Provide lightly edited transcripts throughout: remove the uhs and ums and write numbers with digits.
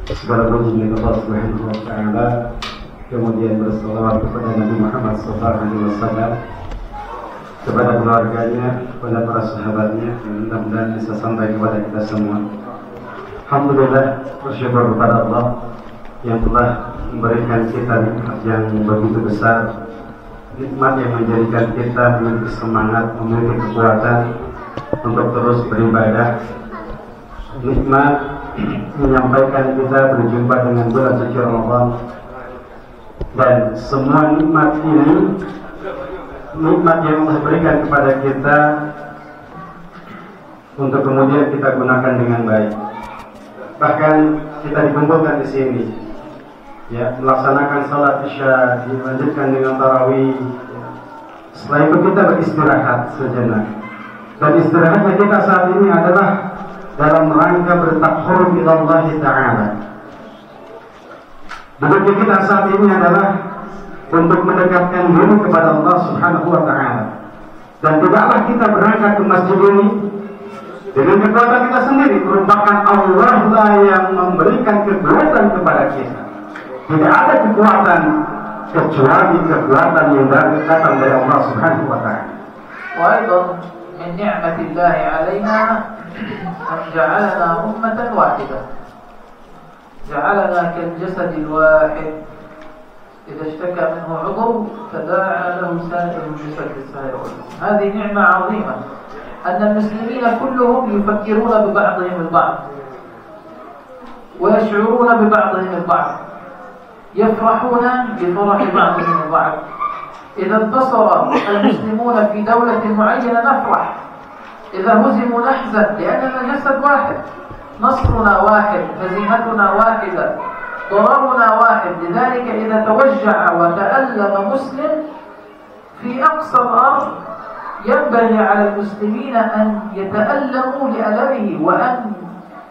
Segala puji milik Allah Subhanahu wa Ta'ala. Kemudian berselawat kepada Nabi Muhammad SAW, kepada keluarganya, kepada para sahabatnya, yang mudah-mudahan bisa sampai kepada kita semua. Alhamdulillah, bersyukur kepada Allah yang telah memberikan kita nikmat yang begitu besar, nikmat yang menjadikan kita memiliki semangat, memiliki kekuatan untuk terus beribadah, nikmat menyampaikan kita berjumpa dengan bulan suci Ramadan. Dan semua nikmat ini, nikmat yang Allah berikan kepada kita untuk kemudian kita gunakan dengan baik. Bahkan kita dikumpulkan di sini, ya, melaksanakan salat isya, dilanjutkan dengan tarawih. Setelah itu kita beristirahat sejenak. Dan istirahatnya kita saat ini adalah dalam rangka bertakarrub ila Allah Ta'ala. Duduknya kita saat ini adalah untuk mendekatkan diri kepada Allah Subhanahu wa Ta'ala. Dan tidaklah kita berangkat ke masjid ini dengan kekuatan kita sendiri, merupakan Allah lah yang memberikan kekuatan kepada kita. Tidak ada kekuatan kecuali kekuatan yang datang dari Allah Subhanahu wa Ta'ala. Wa aidan min ni'matillahi 'alaina an ja'alana ummatan wahidah. جعلنا كالجسد الواحد إذا اشتكى منه عضو تداعى له سائر الجسد بالسهر والحزن. هذه نعمة عظيمة أن المسلمين كلهم يفكرون ببعضهم البعض ويشعرون ببعضهم البعض، يفرحون بفرح بعضهم البعض. إذا انتصر المسلمون في دولة معينة نفرح، إذا هزموا نحزن، لأننا جسد واحد، نصرنا واحد، هزيمتنا واحدة، ضررنا واحد. لذلك إذا توجع وتألم مسلم في أقصى الأرض ينبغي على المسلمين أن يتألموا لألمه وأن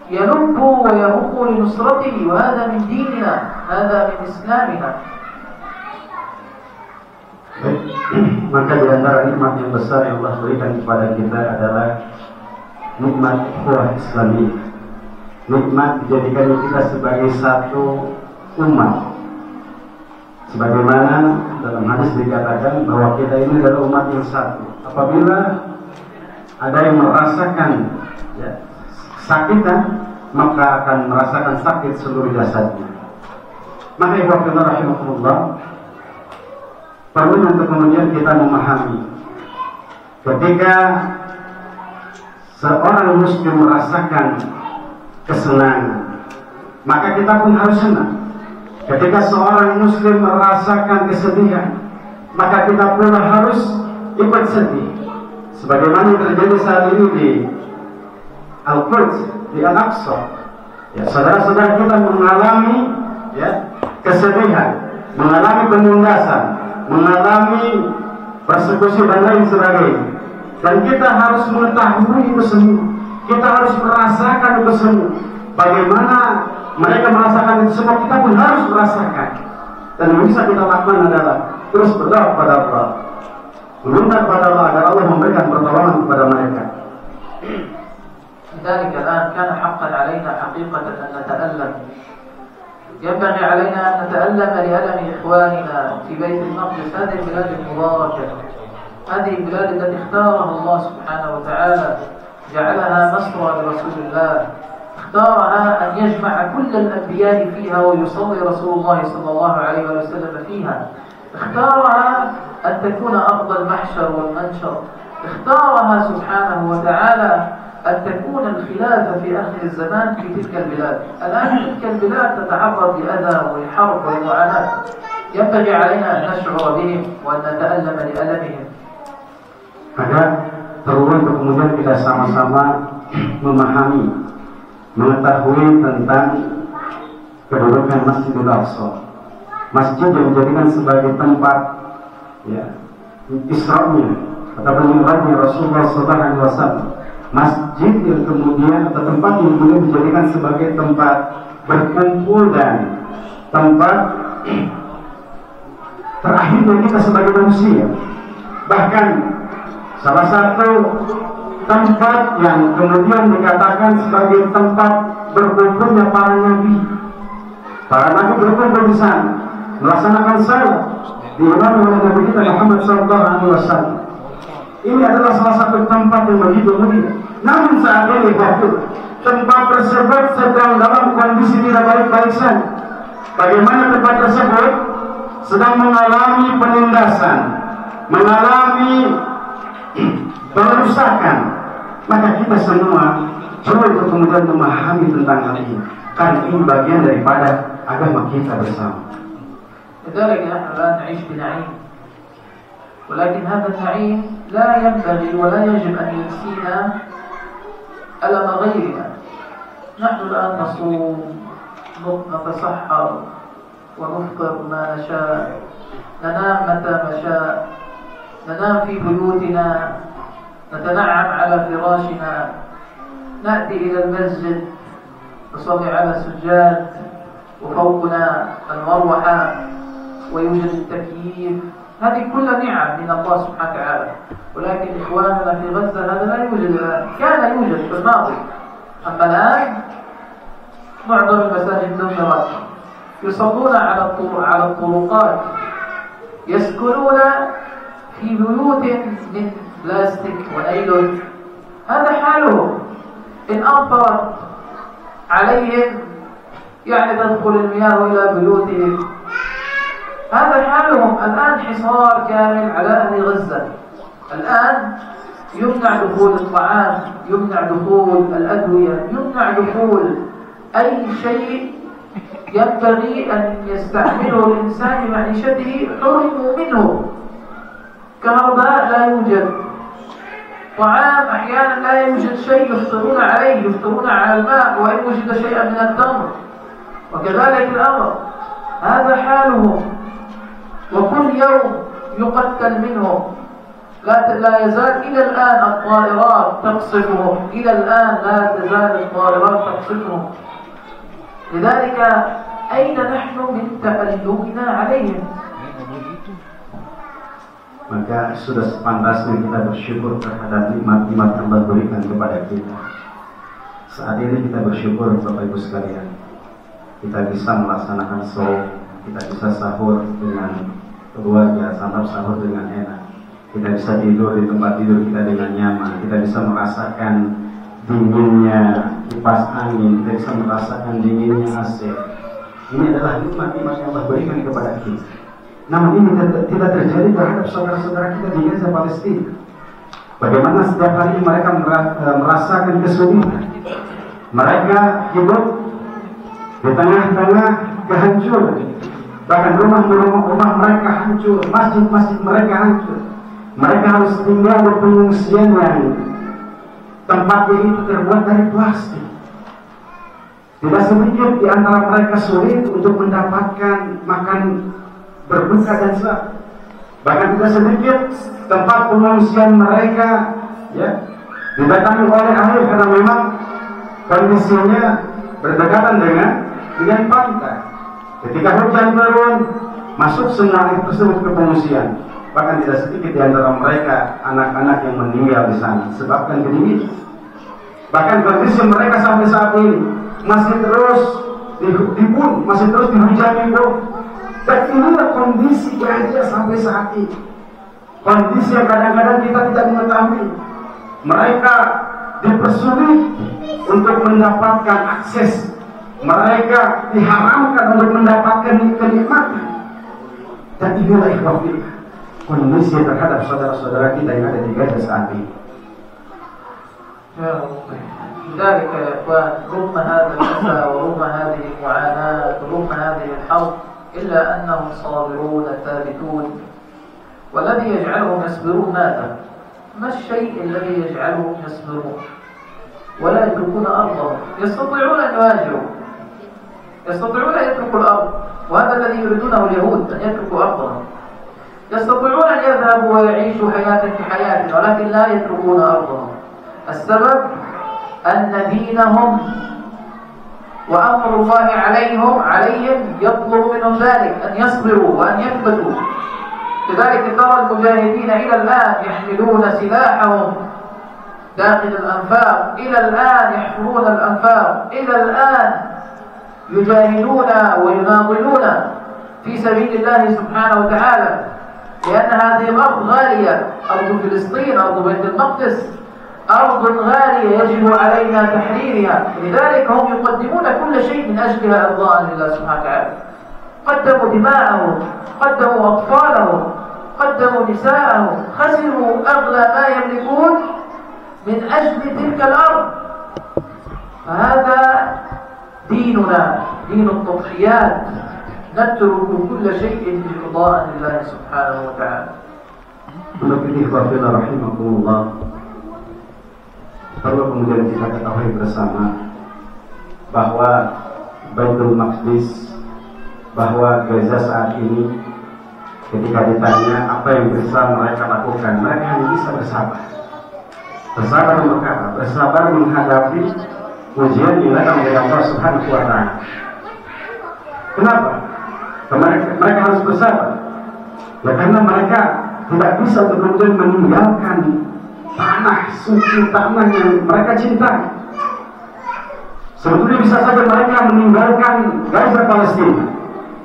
يلبوا ويهموا لنصرته، وهذا من ديننا، هذا من إسلامنا. Maka di antara nikmat yang besar yang Allah berikan kepada kita adalah nikmat ukhuwah Islamiyah. Nikmat dijadikan kita sebagai satu umat. Sebagaimana dalam hadis dikatakan bahwa kita ini adalah umat yang satu. Apabila ada yang merasakan kesakitan, maka akan merasakan sakit seluruh jasadnya. Maka ikhwatillahi rahimakumullah, perlu untuk kemudian kita memahami, ketika seorang muslim merasakan kesenangan, maka kita pun harus senang. Ketika seorang muslim merasakan kesedihan, maka kita pula harus ikut sedih. Sebagaimana yang terjadi saat ini di Al-Quds, di Al-Aqsa. Ya, saudara-saudara kita mengalami kesedihan, mengalami penindasan, mengalami persekusi dan lain sebagainya. Dan kita harus mengetahui itu semua. Kita harus merasakan itu semua. Bagaimana mereka merasakan itu semua, kita pun harus merasakan. Dan yang bisa kita lakukan adalah terus berdoa kepada Allah, meminta kepada Allah agar Allah memberikan pertolongan kepada mereka. لذلك الآن كان حقا علينا حقيقة أن نتألم. ينبغي علينا أن نتألم لألم إخواننا في بيت المقدس، هذه البلاد المباركة، هذه البلاد التي اختارها الله سبحانه وتعالى، جعلها مسرى لرسول الله، اختارها أن يجمع كل الأنبياء فيها ويصلي رسول الله صلى الله عليه وسلم فيها، اختارها أن تكون أرض المحشر والمنشر، اختارها سبحانه وتعالى أن تكون الخلافة في آخر الزمان في تلك البلاد. الآن تلك البلاد تتعرض لأذى والحرب والمعاناة، ينبغي علينا أن نشعر بهم وأن نتألم لألمهم. Maka perlu untuk kemudian kita sama-sama memahami, mengetahui tentang kedudukan Masjidil Aqsa, masjid yang dijadikan sebagai tempat Isra'nya ataupun Mi'rajnya Rasulullah SAW, masjid yang kemudian atau tempat yang kemudian dijadikan sebagai tempat berkumpul dan tempat terakhirnya kita sebagai manusia. Bahkan salah satu tempat yang kemudian dikatakan sebagai tempat berkumpulnya para nabi, Para nabi berkumpul di sana, melaksanakan salat diimami oleh Nabi kita Muhammad SAW. Ini adalah salah satu tempat yang begitu mulia. Namun saat ini tempat tersebut sedang dalam kondisi tidak baik-baik saja. Bagaimana tempat tersebut sedang mengalami penindasan, mengalami pengerusakan. Maka kita semua perlu untuk kemudian memahami tentang hal ini, karena ini bagian daripada agama kita bersama. لذلك نحن الآن نعيش بنعيم، ولكن هذا النعيم لا ينبغي ولا يجب أن ينسينا ألم غيرنا. نحن الآن نصوم، نتسحر ونفطر ما نشاء، ننام متى نشاء، ننام في بيوتنا، نتنعم على فراشنا، نأتي إلى المسجد نصلي على السجاد وفوقنا المروحة ويوجد التكييف. هذه كلها نعم من الله سبحانه وتعالى، ولكن إخواننا في غزة هذا لا يوجد الآن، كان يوجد في الماضي، أما الآن معظم المساجد دمرت، يصلون على الطرقات، يسكنون في بيوت من بلاستيك ونايلون. هذا حالهم، إن أمطرت عليهم يعني تدخل المياه إلى بيوتهم. هذا حالهم الآن، حصار كامل على أهل غزة. الآن يمنع دخول الطعام، يمنع دخول الأدوية، يمنع دخول أي شيء ينبغي أن يستعمله الإنسان لمعيشته، حرموا منه. كهرباء لا يوجد، طعام أحيانا لا يوجد شيء يفطرون عليه، يفطرون على الماء وإن وجد شيئا من التمر، وكذلك الأمر. هذا حالهم، وكل يوم يقتل منهم. لا يزال إلى الآن الطائرات تقصفهم، إلى الآن لا تزال الطائرات تقصفهم. لذلك أين نحن من تألمنا عليهم؟ Maka sudah sepantasnya kita bersyukur terhadap nikmat-nikmat yang Allah berikan kepada kita. Saat ini kita bersyukur Bapak Ibu sekalian, kita bisa melaksanakan saum, kita bisa sahur dengan keluarga, santap sahur dengan enak, kita bisa tidur di tempat tidur kita dengan nyaman, kita bisa merasakan dinginnya kipas angin, kita bisa merasakan dinginnya AC. Ini adalah nikmat-nikmat yang Allah berikan kepada kita. Namun ini tidak terjadi terhadap saudara-saudara kita di Gaza, Palestina. Bagaimana setiap hari mereka merasakan kesulitan. Mereka hidup di tengah-tengah kehancuran. Bahkan rumah mereka hancur, masjid-masjid mereka hancur. Mereka harus tinggal di pengungsian yang tempatnya itu terbuat dari plastik. Tidak sedikit di antara mereka sulit untuk mendapatkan makan berbuka dan selamat. Bahkan tidak sedikit tempat pengungsian mereka didatangi oleh air, karena memang kondisinya berdekatan dengan pantai. Ketika hujan turun, masuk semua air tersebut ke pengungsian. Bahkan tidak sedikit di antara mereka anak-anak yang meninggal di sana sebabkan kedinginan. Bahkan kondisi mereka sampai saat ini masih terus dibunuh, masih terus dihujani bom. Dan inilah kondisi Gaza sampai saat ini. Kondisi yang kadang-kadang kita tidak mengetahui. Mereka dipersulit untuk mendapatkan akses. Mereka diharamkan untuk mendapatkan kenikmatan. Dan inilah ikhwah kondisi terhadap saudara-saudara kita yang ada di Gaza saat ini. لذلك يا إخوان، رغم هذا الأسى ورغم هذه المعاناة ورغم هذه الحرب، إلا أنهم صابرون ثابتون. والذي يجعلهم يصبرون ماذا؟ ما الشيء الذي يجعلهم يصبرون ولا يتركون أرضهم؟ يستطيعون أن يواجهوا، يستطيعون أن يتركوا الأرض، وهذا الذي يريدونه اليهود، أن يتركوا أرضهم. يستطيعون أن يذهبوا ويعيشوا حياة كحياتنا، ولكن لا يتركون أرضهم. السبب أن دينهم وأمر الله عليهم يطلب منهم ذلك، أن يصبروا وأن يثبتوا. لذلك ترى المجاهدين إلى الآن يحملون سلاحهم داخل الأنفاق، إلى الآن يحفرون الأنفاق، إلى الآن يجاهدون ويناضلون في سبيل الله سبحانه وتعالى، لأن هذه الأرض غالية، أرض فلسطين، أرض بيت المقدس، أرض غالية يجب علينا تحريرها، لذلك هم يقدمون كل شيء من أجلها إرضاء لله سبحانه وتعالى. قدموا دماءهم، قدموا أطفالهم، قدموا نساءهم، خسروا أغلى ما يملكون من أجل تلك الأرض. فهذا ديننا، دين التضحيات، نترك كل شيء إرضاء لله سبحانه وتعالى. Rahimahumullah, perlu kemudian kita ketahui bersama bahwa Baitul Maqdis, bahwa Gaza saat ini ketika ditanya apa yang bisa mereka lakukan, mereka hanya bisa bersabar. Bersabar untuk apa? Bersabar menghadapi ujian yang datang dari Allah Subhanahu wa Ta'ala. Kenapa? Mereka harus bersabar. Ya karena mereka tidak bisa untuk kemudian meninggalkan tanah suci, tanah yang mereka cintai. Sebetulnya bisa saja mereka meninggalkan Gaza Palestina,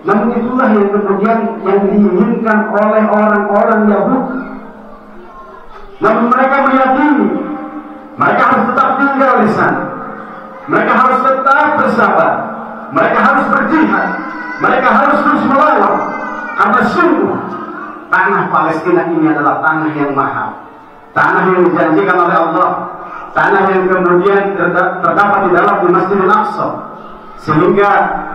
namun itulah yang kemudian yang diinginkan oleh orang-orang Yahudi. Namun mereka meyakini mereka harus tetap tinggal di sana, mereka harus tetap bersabar, mereka harus berjihad, mereka harus terus melawan, karena sungguh tanah Palestina ini adalah tanah yang mahal, tanah yang dijanjikan oleh Allah, tanah yang kemudian terdapat di dalam Masjidil Aqsa, sehingga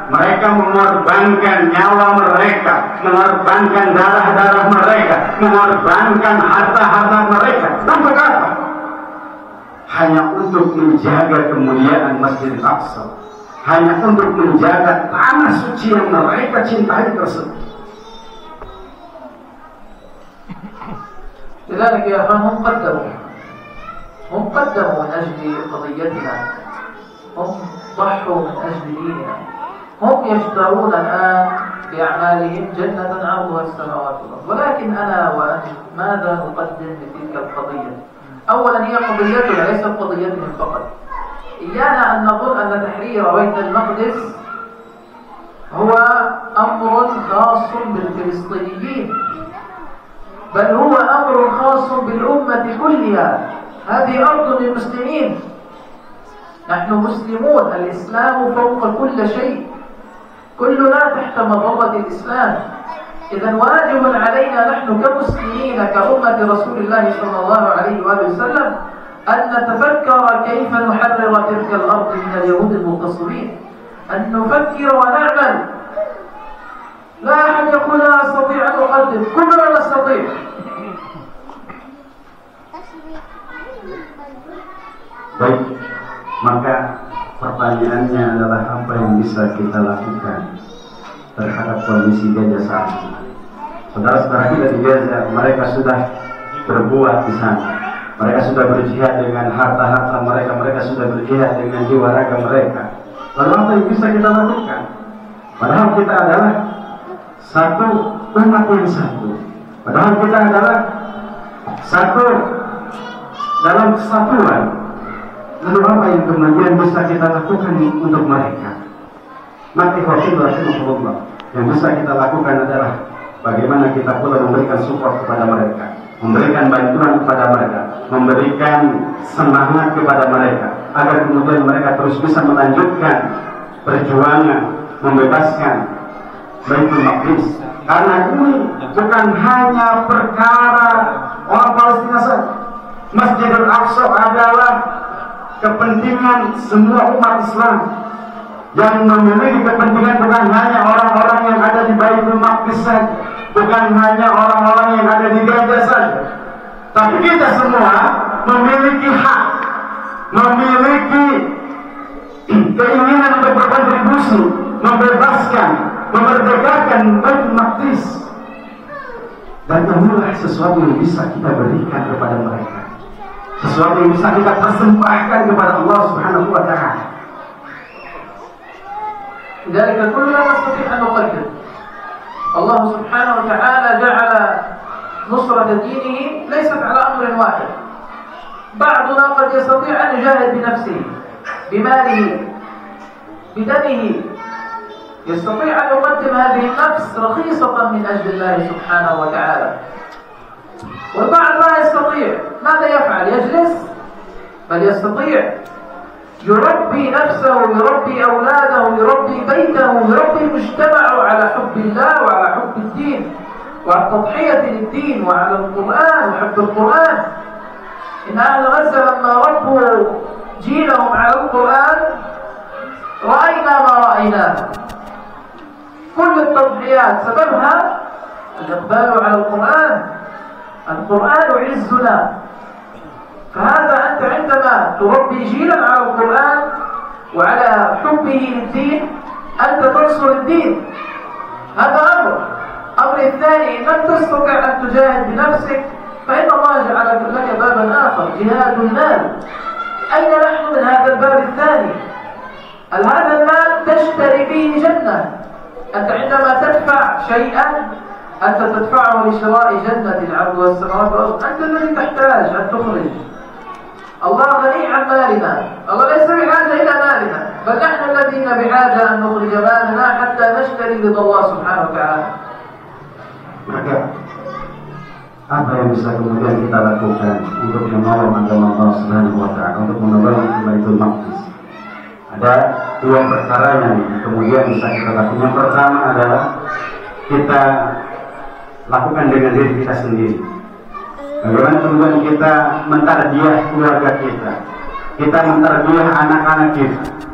mereka mengorbankan nyawa mereka, mengorbankan darah-darah mereka, mengorbankan harta-harta mereka. Untuk apa? Hanya untuk menjaga kemuliaan Masjidil Aqsa, hanya untuk menjaga tanah suci yang mereka cintai tersebut. لذلك يا أخوان هم قدموا من أجل قضيتنا، هم ضحوا من أجل ديننا، هم يشترون الآن بأعمالهم جنة عرضها السماوات والأرض. ولكن أنا وأنت ماذا نقدم لتلك القضية؟ أولا هي قضيتنا ليست قضيتهم فقط. إيانا أن نظن أن تحرير بيت المقدس هو أمر خاص بالفلسطينيين، بل هو أمر خاص بالأمة كلها. هذه أرض للمسلمين، نحن مسلمون، الإسلام فوق كل شيء، كلنا تحت مظلة الإسلام. إذا واجب علينا نحن كمسلمين كأمة رسول الله صلى الله عليه وآله وسلم أن نتفكر كيف نحرر تلك الأرض من اليهود المغتصبين، أن نفكر ونعمل. لا أحد يقول لا أستطيع أن أقدم، كلنا نستطيع. Baik, maka pertanyaannya adalah apa yang bisa kita lakukan terhadap kondisi Gaza saat ini. Saudara-saudara kita di Gaza, mereka sudah berbuat di sana, mereka sudah berjihad dengan harta-harta mereka, mereka sudah berjihad dengan jiwa raga mereka. Lalu apa yang bisa kita lakukan? Padahal kita adalah satu umat yang satu, padahal kita adalah satu dalam kesatuan. Lalu apa yang kemudian bisa kita lakukan untuk mereka? Maka yang bisa kita lakukan adalah bagaimana kita pula memberikan support kepada mereka, memberikan bantuan kepada mereka, memberikan semangat kepada mereka, agar kemudian mereka terus bisa melanjutkan perjuangan membebaskan Baitul Maqdis. Karena ini bukan hanya perkara orang Palestina saja. Masjidil Aqsa adalah kepentingan semua umat Islam. Yang memiliki kepentingan bukan hanya orang-orang yang ada di Baitul Maqdis saja, bukan hanya orang-orang yang ada di Gaza saja, tapi kita semua memiliki hak, memiliki keinginan untuk berkontribusi, membebaskan, memerdekakan Baitul Maqdis. Dan inilah sesuatu yang bisa kita berikan kepada mereka, sesuatu yang bisa kita persembahkan kepada Allah Subhanahu wa Ta'ala. لذلك كلنا نستطيع أن نقدم. الله سبحانه وتعالى جعل نصرة دينه ليست على أمر واحد. بعضنا قد يستطيع أن يجاهد بنفسه، بماله، بدمه، يستطيع أن يقدم هذه النفس رخيصة من أجل الله سبحانه وتعالى. والبعض لا يستطيع، ماذا يفعل؟ يجلس؟ بل يستطيع يربي نفسه، يربي أولاده، يربي بيته، يربي مجتمعه على حب الله وعلى حب الدين وعلى التضحية للدين وعلى القرآن وحب القرآن. إن أهل غزة لما ربوا جيلهم على القرآن رأينا ما رأيناه. كل التضحيات سببها الإقبال على القرآن. القرآن عزنا. فهذا أنت عندما تربي جيلا على القرآن وعلى حبه للدين أنت تنصر الدين. هذا أمر الثاني، إن لم تستطع أن تجاهد بنفسك فإن الله جعل لك بابا آخر، جهاد المال. أين نحن من هذا الباب الثاني؟ هذا المال تشتري به جنة. أنت عندما تدفع شيئا أنت تدفعه لشراء جنة العرض والسماوات والأرض. أنت الذي تحتاج أن تخرج. الله غني عن مالنا، الله ليس بحاجة إلى مالنا، بل نحن الذين بحاجة أن نخرج مالنا حتى نشتري رضا الله سبحانه وتعالى. Maka apa yang bisa kemudian kita lakukan untuk menolong agama Allah Subhanahu wa Ta'ala, untuk menolong Baitul Maqdis? Ada dua perkara yang kemudian bisa kita lakukan. Yang pertama adalah kita lakukan dengan diri kita sendiri. Bagaimana kemudian kita mentarbiyah keluarga kita mentarbiyah anak-anak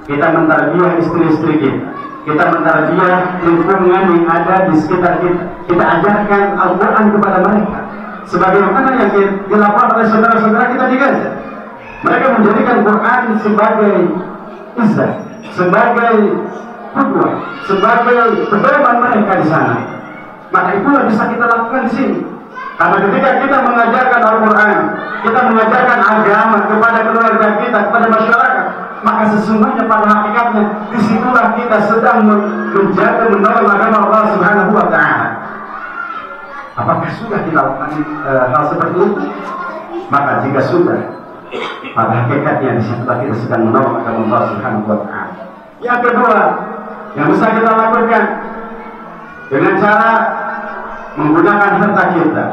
kita mentarbiyah istri-istri kita mentarbiyah lingkungan yang ada di sekitar kita. Kita ajarkan Al-Quran kepada mereka, sebagaimana yang dilakukan oleh saudara-saudara kita di Gaza. Mereka menjadikan Quran sebagai izzah, sebagai qudwah, sebagai pedoman mereka di sana. Maka itulah bisa kita lakukan di sini. Karena ketika kita mengajarkan Al-Quran, kita mengajarkan agama kepada keluarga kita, kepada masyarakat, maka sesungguhnya pada hakikatnya disitulah kita sedang menjaga, menolong agama Allah Subhanahu wa Ta'ala. Apakah sudah kita lakukan hal seperti itu? Maka jika sudah, pada hakikatnya disitulah kita sedang menolong agama Allah Subhanahu wa Ta'ala. Yang kedua yang bisa kita lakukan dengan cara menggunakan harta kita.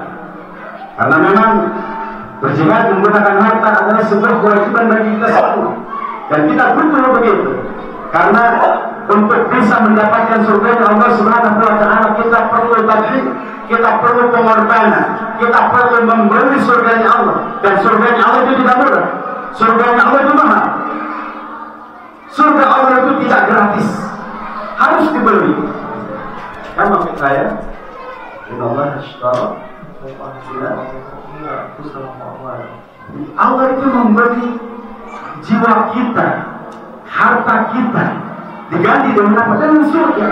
Karena memang berjihad menggunakan harta adalah sebuah kewajiban bagi kita semua, dan kita butuh begitu. Karena untuk bisa mendapatkan surga Allah Subhanahu wa Ta'ala kita perlu tadhiyah, kita perlu pengorbanan, kita perlu membeli surganya Allah. Dan surganya Allah itu tidak murah, surganya Allah itu mahal. Surga Allah itu tidak gratis, harus dibeli. Kama fi ayat Allah ashtara Allah itu memberi jiwa kita, harta kita, diganti dengan apa? Dengan surga.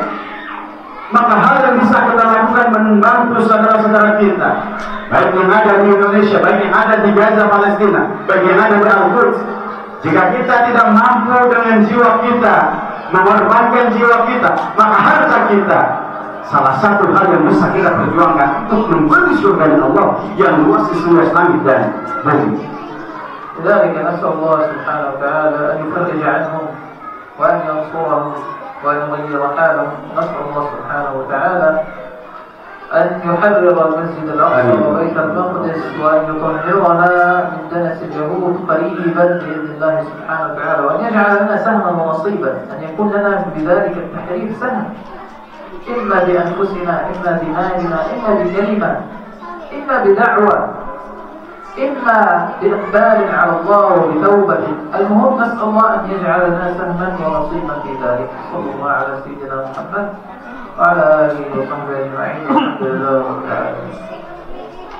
Maka hal yang bisa kita lakukan membantu saudara-saudara kita, baik yang ada di Indonesia, baik yang ada di Gaza, Palestina, baik yang ada di Al-Quds. Jika kita tidak mampu dengan jiwa kita, mengorbankan jiwa kita, maka harta kita salah satu hal yang bisa kita perjuangkan untuk membeli surga Allah yang luas di seluruh langit dan bumi. لذلك نسأل الله سبحانه وتعالى أن يفرج عنهم وأن ينصرهم وأن يغير حالهم. نسأل الله سبحانه وتعالى أن يحرر المسجد الأقصى وبيت المقدس وأن يطهرنا من دنس اليهود قريبا بإذن الله سبحانه وتعالى، وأن يجعل لنا سهما ونصيبا، أن يكون لنا بذلك التحرير سهم، إما بأنفسنا، إما بمالنا، إما بكلمة، إما بدعوة، إما بإقبال على الله وبتوبة. المهم نسأل الله أن يجعل لنا سهما ونصيبا في ذلك. صلى الله على سيدنا محمد وعلى آله وصحبه أجمعين. والحمد لله رب العالمين.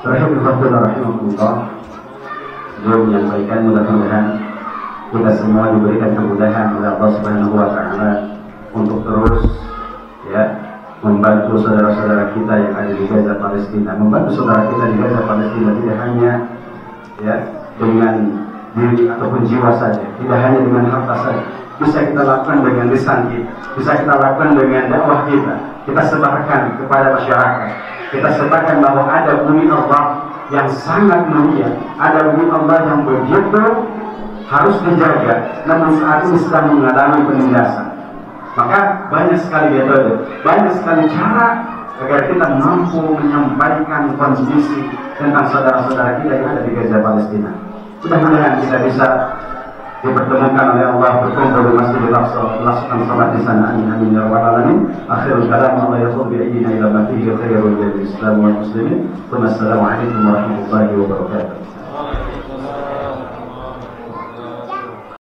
Rahimahullah. Beliau menyampaikan mudah-mudahan kita semua diberikan kemudahan oleh Allah Subhanahu wa Ta'ala untuk terus membantu saudara-saudara kita yang ada di Gaza Palestina, membantu saudara kita di Gaza Palestina tidak hanya dengan diri ataupun jiwa saja, tidak hanya dengan harta saja. Bisa kita lakukan dengan lisan kita, bisa kita lakukan dengan dakwah kita sebarkan kepada masyarakat. Kita sebarkan bahwa ada bumi Allah yang sangat mulia, ada bumi Allah yang begitu harus dijaga, namun saat ini sedang mengalami penindasan. Maka banyak sekali metode, banyak sekali cara agar kita mampu menyampaikan kondisi tentang saudara-saudara kita yang ada di Gaza Palestina. Mudah-mudahan kita bisa dipertemukan oleh Allah, berkumpul di Masjidil Aqsa, melaksanakan salat di sana. Amin amin ya rabbal alamin. Akhirul kalam, Allah yaqul bi ayyina ila ma fihi khairul lil Islam wal muslimin. Wassalamu alaikum warahmatullahi wabarakatuh.